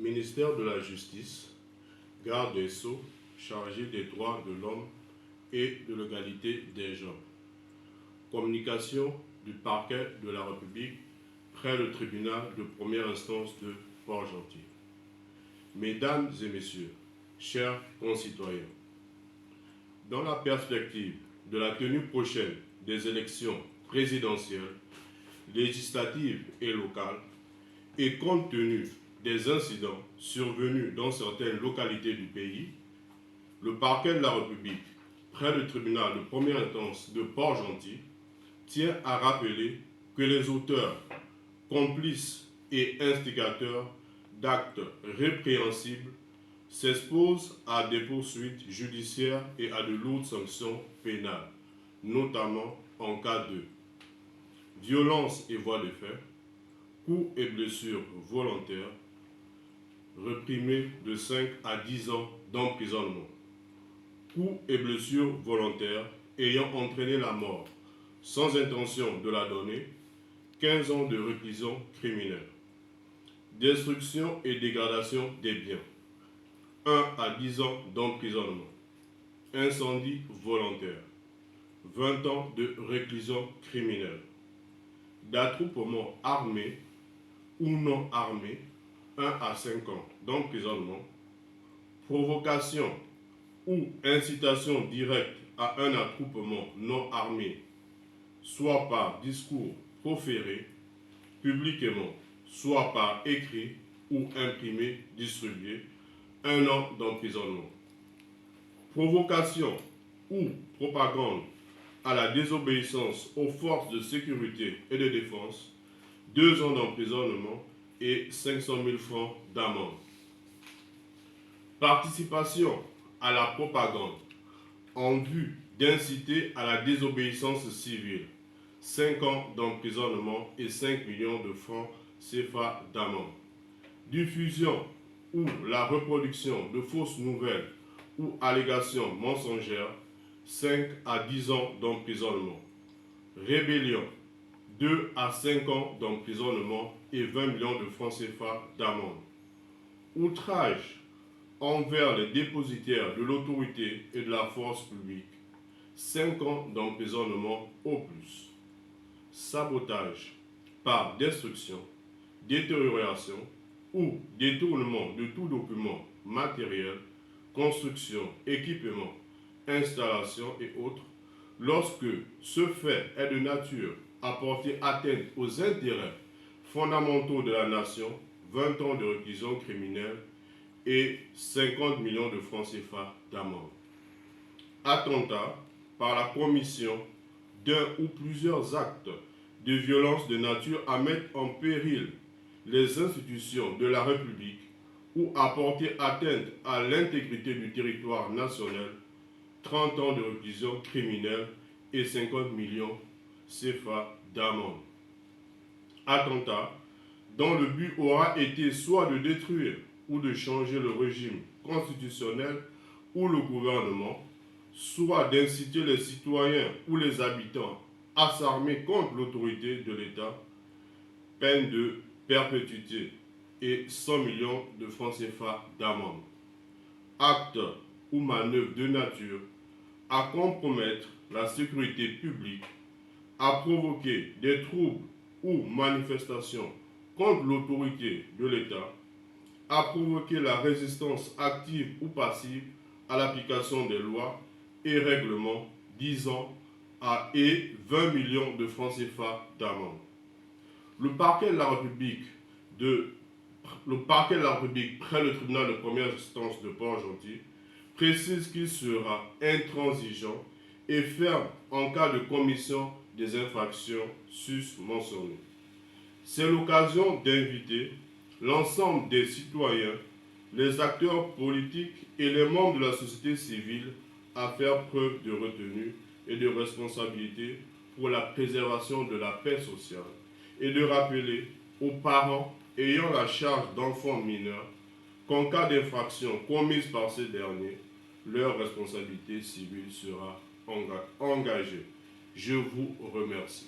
Ministère de la Justice, garde des Sceaux, chargé des droits de l'homme et de l'égalité des genres. Communication du parquet de la République près le tribunal de première instance de Port-Gentil. Mesdames et messieurs, chers concitoyens, dans la perspective de la tenue prochaine des élections présidentielles, législatives et locales, et compte tenu des incidents survenus dans certaines localités du pays, le parquet de la République, près du tribunal de première instance de Port-Gentil, tient à rappeler que les auteurs, complices et instigateurs d'actes répréhensibles s'exposent à des poursuites judiciaires et à de lourdes sanctions pénales, notamment en cas de violence et voies de fait, coups et blessures volontaires, réprimés de 5 à 10 ans d'emprisonnement, coups et blessures volontaires ayant entraîné la mort sans intention de la donner, 15 ans de réclusion criminelle, destruction et dégradation des biens, 1 à 10 ans d'emprisonnement, incendie volontaire, 20 ans de réclusion criminelle, d'attroupement armé ou non armé, 1 à 5 ans d'emprisonnement, provocation ou incitation directe à un attroupement non armé, soit par discours proféré publiquement, soit par écrit ou imprimé, distribué, 1 an d'emprisonnement. Provocation ou propagande à la désobéissance aux forces de sécurité et de défense, 2 ans d'emprisonnement et 500 000 francs d'amende. Participation à la propagande en vue d'inciter à la désobéissance civile, 5 ans d'emprisonnement et 5 millions de francs CFA d'amende. Diffusion ou la reproduction de fausses nouvelles ou allégations mensongères, 5 à 10 ans d'emprisonnement. Rébellion, 2 à 5 ans d'emprisonnement et 20 millions de francs CFA d'amende. Outrage envers les dépositaires de l'autorité et de la force publique, 5 ans d'emprisonnement au plus. Sabotage par destruction, détérioration ou détournement de tout document matériel, construction, équipement, installation et autres, lorsque ce fait est de nature à porter atteinte aux intérêts fondamentaux de la nation, 20 ans de réclusion criminelle et 50 millions de francs CFA d'amende. Attentat par la commission d'un ou plusieurs actes de violence de nature à mettre en péril les institutions de la République ou à porter atteinte à l'intégrité du territoire national, 30 ans de réclusion criminelle et 50 millions CFA d'amende. Attentat dont le but aura été soit de détruire ou de changer le régime constitutionnel ou le gouvernement, soit d'inciter les citoyens ou les habitants à s'armer contre l'autorité de l'État, peine de perpétuité et 100 millions de francs CFA d'amende. Acte ou manœuvre de nature à compromettre la sécurité publique, à provoquer des troubles ou manifestations contre l'autorité de l'État, à provoquer la résistance active ou passive à l'application des lois et règlements, 10 ans et 20 millions de francs CFA d'amende. Le parquet de la République près le tribunal de première instance de Port-Gentil précise qu'il sera intransigeant et ferme en cas de commission des infractions sus-mentionnées. C'est l'occasion d'inviter l'ensemble des citoyens, les acteurs politiques et les membres de la société civile à faire preuve de retenue et de responsabilité pour la préservation de la paix sociale et de rappeler aux parents ayant la charge d'enfants mineurs qu'en cas d'infraction commise par ces derniers, leur responsabilité civile sera engagée. Je vous remercie.